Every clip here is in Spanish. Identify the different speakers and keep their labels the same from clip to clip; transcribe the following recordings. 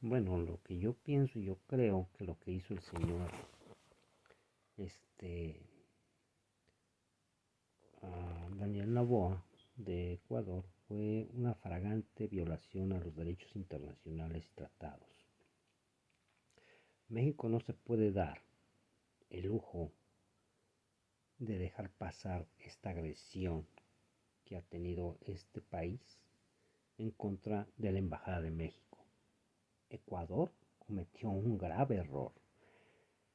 Speaker 1: Bueno, lo que yo pienso y yo creo que lo que hizo el señor este Daniel Noboa de Ecuador fue una flagrante violación a los derechos internacionales y tratados. México no se puede dar el lujo de dejar pasar esta agresión que ha tenido este país en contra de la Embajada de México. Ecuador cometió un grave error.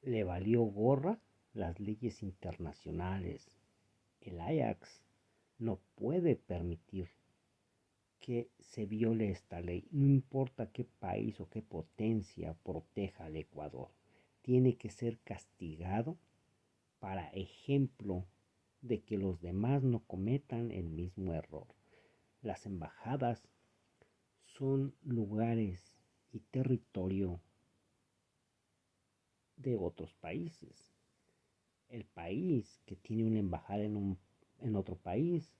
Speaker 1: Le valió gorra las leyes internacionales. El Ajax no puede permitir que se viole esta ley, no importa qué país o qué potencia proteja al Ecuador. Tiene que ser castigado para ejemplo de que los demás no cometan el mismo error. Las embajadas son lugares y territorio de otros países. El país que tiene una embajada en otro país,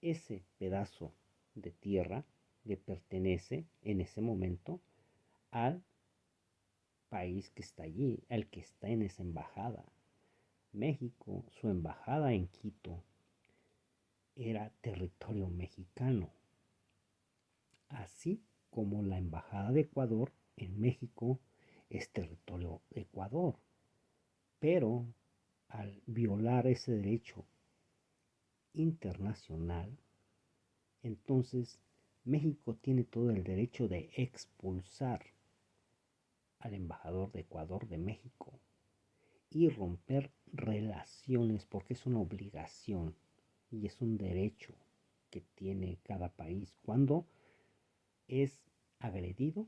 Speaker 1: ese pedazo de tierra le pertenece en ese momento al país que está allí, al que está en esa embajada. México, su embajada en Quito era territorio mexicano, así como la embajada de Ecuador en México es territorio de Ecuador. Pero al violar ese derecho internacional, entonces México tiene todo el derecho de expulsar al embajador de Ecuador de México y romper relaciones porque es una obligación y es un derecho que tiene cada país cuando es agredido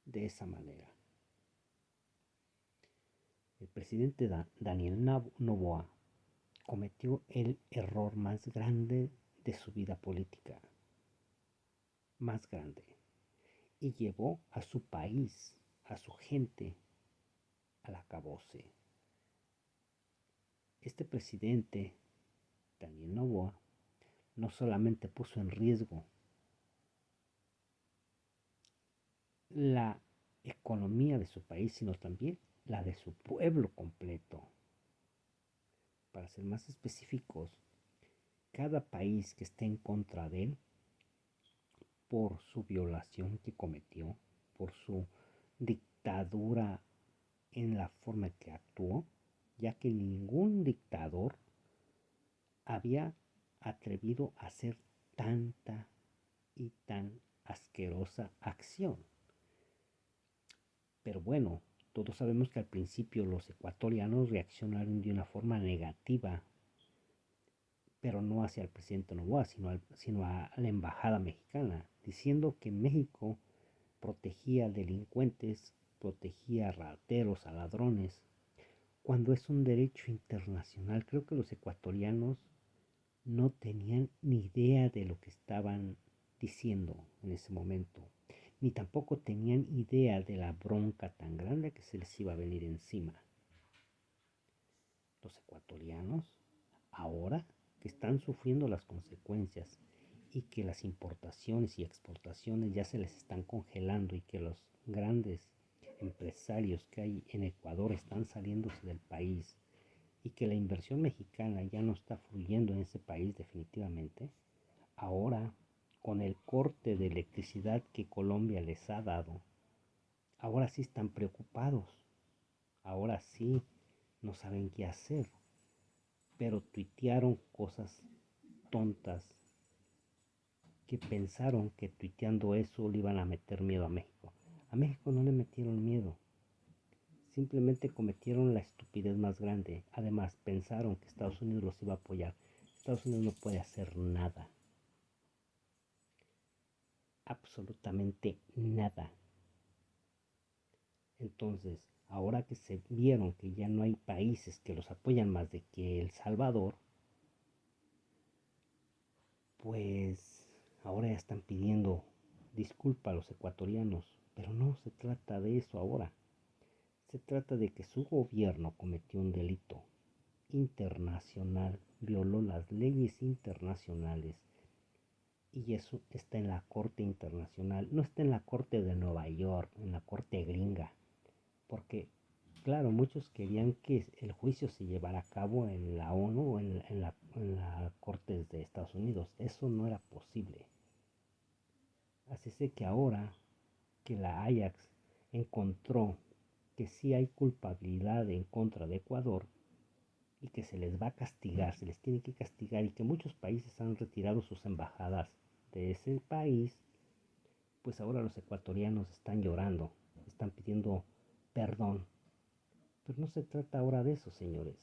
Speaker 1: de esa manera. El presidente Daniel Noboa cometió el error más grande de su vida política, más grande, y llevó a su país, a su gente, al acabose. Este presidente, Daniel Noboa, no solamente puso en riesgo la economía de su país, sino también la de su pueblo completo. Para ser más específicos, cada país que esté en contra de él por su violación que cometió, por su dictadura en la forma que actuó, ya que ningún dictador había atrevido a hacer tanta y tan asquerosa acción. Pero bueno, todos sabemos que al principio los ecuatorianos reaccionaron de una forma negativa, pero no hacia el presidente Noboa, sino a la embajada mexicana, diciendo que México protegía a delincuentes, protegía a rateros, a ladrones, cuando es un derecho internacional. Creo que los ecuatorianos no tenían ni idea de lo que estaban diciendo en ese momento, ni tampoco tenían idea de la bronca tan grande que se les iba a venir encima. Los ecuatorianos, ahora que están sufriendo las consecuencias y que las importaciones y exportaciones ya se les están congelando y que los grandes empresarios que hay en Ecuador están saliéndose del país y que la inversión mexicana ya no está fluyendo en ese país definitivamente, ahora con el corte de electricidad que Colombia les ha dado, ahora sí están preocupados, ahora sí no saben qué hacer, pero tuitearon cosas tontas que pensaron que tuiteando eso le iban a meter miedo a México. A México no le metieron miedo, simplemente cometieron la estupidez más grande. Además, pensaron que Estados Unidos los iba a apoyar. Estados Unidos no puede hacer nada, absolutamente nada. Entonces, ahora que se vieron que ya no hay países que los apoyan más de que El Salvador, pues ahora ya están pidiendo disculpa a los ecuatorianos. Pero no se trata de eso ahora. Se trata de que su gobierno cometió un delito internacional, violó las leyes internacionales Y eso está en la Corte Internacional, no está en la Corte de Nueva York, en la Corte gringa, porque, claro, muchos querían que el juicio se llevara a cabo en la ONU o en la Corte de Estados Unidos. Eso no era posible. Así es de que ahora que la Ajax encontró que sí hay culpabilidad en contra de Ecuador y que se les va a castigar, se les tiene que castigar y que muchos países han retirado sus embajadas de ese país, pues ahora los ecuatorianos están llorando, están pidiendo perdón. Pero no se trata ahora de eso, señores.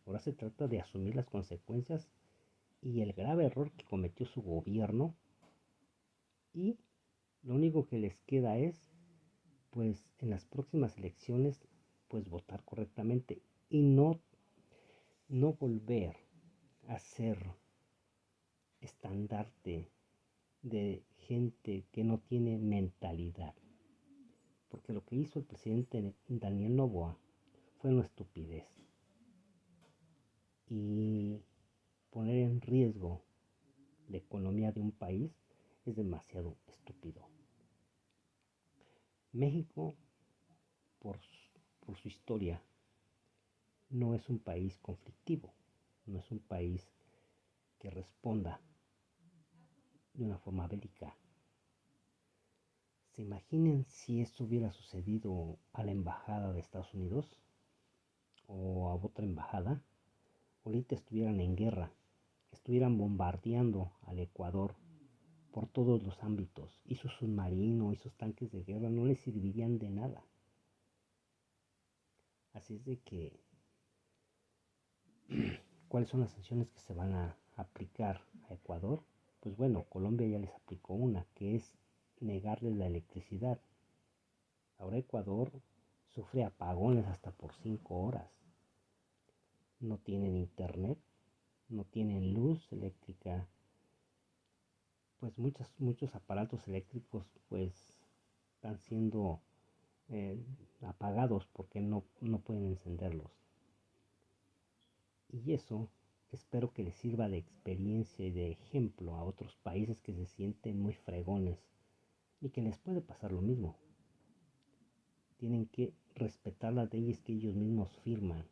Speaker 1: Ahora se trata de asumir las consecuencias y el grave error que cometió su gobierno, y lo único que les queda es, pues en las próximas elecciones, pues votar correctamente y no volver a ser estandarte de gente que no tiene mentalidad. Porque lo que hizo el presidente Daniel Noboa fue una estupidez. Y poner en riesgo la economía de un país es demasiado estúpido. México, por, por su historia, no es un país conflictivo, no es un país que responda de una forma bélica. ¿Se imaginen si esto hubiera sucedido a la embajada de Estados Unidos o a otra embajada? Ahorita estuvieran en guerra, estuvieran bombardeando al Ecuador por todos los ámbitos, y su submarino y sus tanques de guerra no les servirían de nada. Así es de que, ¿cuáles son las sanciones que se van a aplicar a Ecuador? Pues bueno, Colombia ya les aplicó una, que es negarles la electricidad. Ahora Ecuador sufre apagones hasta por 5 horas. No tienen internet, no tienen luz eléctrica. Pues muchos aparatos eléctricos pues están siendo eh, apagados porque no pueden encenderlos. Y eso espero que les sirva de experiencia y de ejemplo a otros países que se sienten muy fregones y que les puede pasar lo mismo. Tienen que respetar las leyes que ellos mismos firman.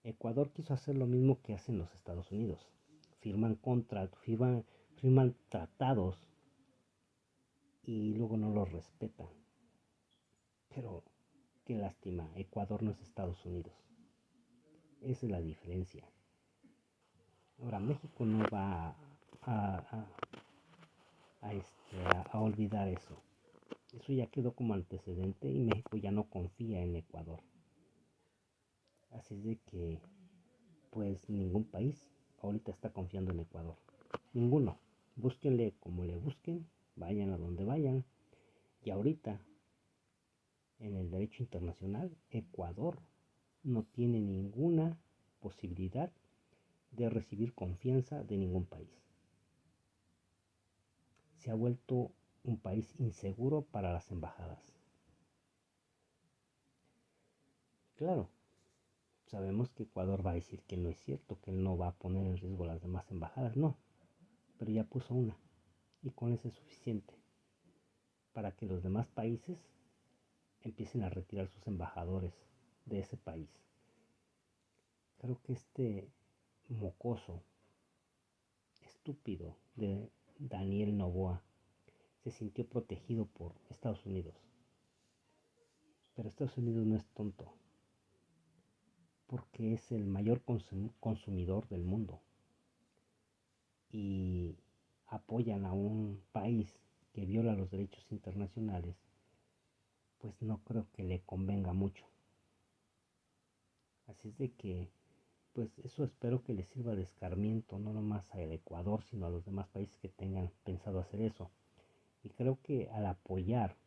Speaker 1: Ecuador quiso hacer lo mismo que hacen los Estados Unidos. Firman tratados y luego no los respetan. Pero qué lástima, Ecuador no es Estados Unidos. Esa es la diferencia. Ahora, México no va a, a olvidar eso. Eso ya quedó como antecedente y México ya no confía en Ecuador. Así es de que, pues ningún país ahorita está confiando en Ecuador. Ninguno. Búsquenle como le busquen, vayan a donde vayan. Y ahorita, en el derecho internacional, Ecuador no tiene ninguna posibilidad de recibir confianza de ningún país. Se ha vuelto un país inseguro para las embajadas. Claro, sabemos que Ecuador va a decir que no es cierto, que él no va a poner en riesgo las demás embajadas, no, pero ya puso una y con eso es suficiente para que los demás países empiecen a retirar sus embajadores de ese país. Creo que este mocoso, estúpido de Daniel Noboa se sintió protegido por Estados Unidos. Pero Estados Unidos no es tonto, porque es el mayor consumidor del mundo y apoyan a un país que viola los derechos internacionales, pues no creo que le convenga mucho. Así es de que, pues eso espero que les sirva de escarmiento, no nomás al Ecuador, sino a los demás países que tengan pensado hacer eso. Y creo que al apoyar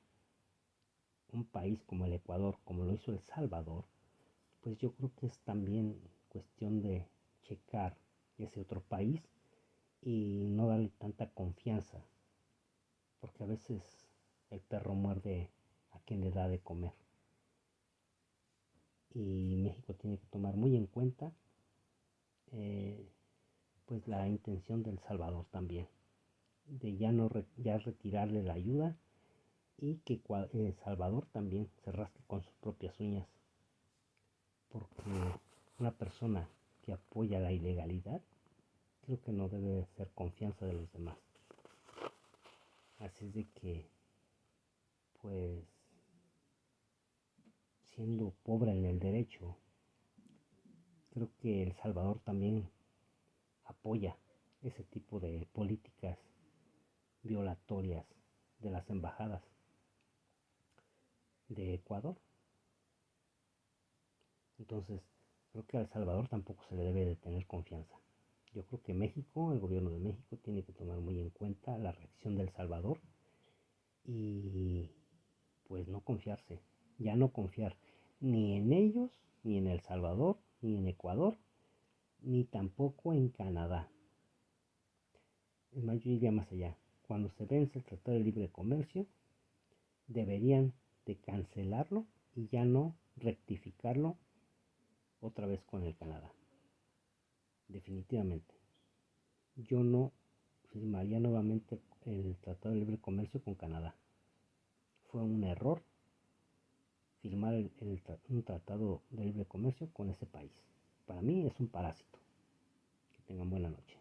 Speaker 1: un país como el Ecuador, como lo hizo El Salvador, pues yo creo que es también cuestión de checar ese otro país y no darle tanta confianza, porque a veces el perro muerde a quien le da de comer. Y México tiene que tomar muy en cuenta eh, pues la intención del Salvador también. de ya retirarle la ayuda y que El Salvador también se rasque con sus propias uñas, porque una persona que apoya la ilegalidad creo que no debe ser confianza de los demás. Así es de que, pues, siendo pobre en el derecho, creo que El Salvador también apoya ese tipo de políticas violatorias de las embajadas de Ecuador. Entonces, creo que a El Salvador tampoco se le debe de tener confianza. Yo creo que México, el gobierno de México, tiene que tomar muy en cuenta la reacción de El Salvador y pues no confiarse, ya no confiar ni en ellos, ni en El Salvador, ni en Ecuador, ni tampoco en Canadá. Es más, yo iría más allá. Cuando se vence el Tratado de Libre Comercio, deberían de cancelarlo y ya no rectificarlo otra vez con el Canadá. Definitivamente. Yo no firmaría nuevamente el Tratado de Libre Comercio con Canadá. Fue un error firmar un tratado de libre comercio con ese país. Para mí es un parásito. Que tengan buena noche.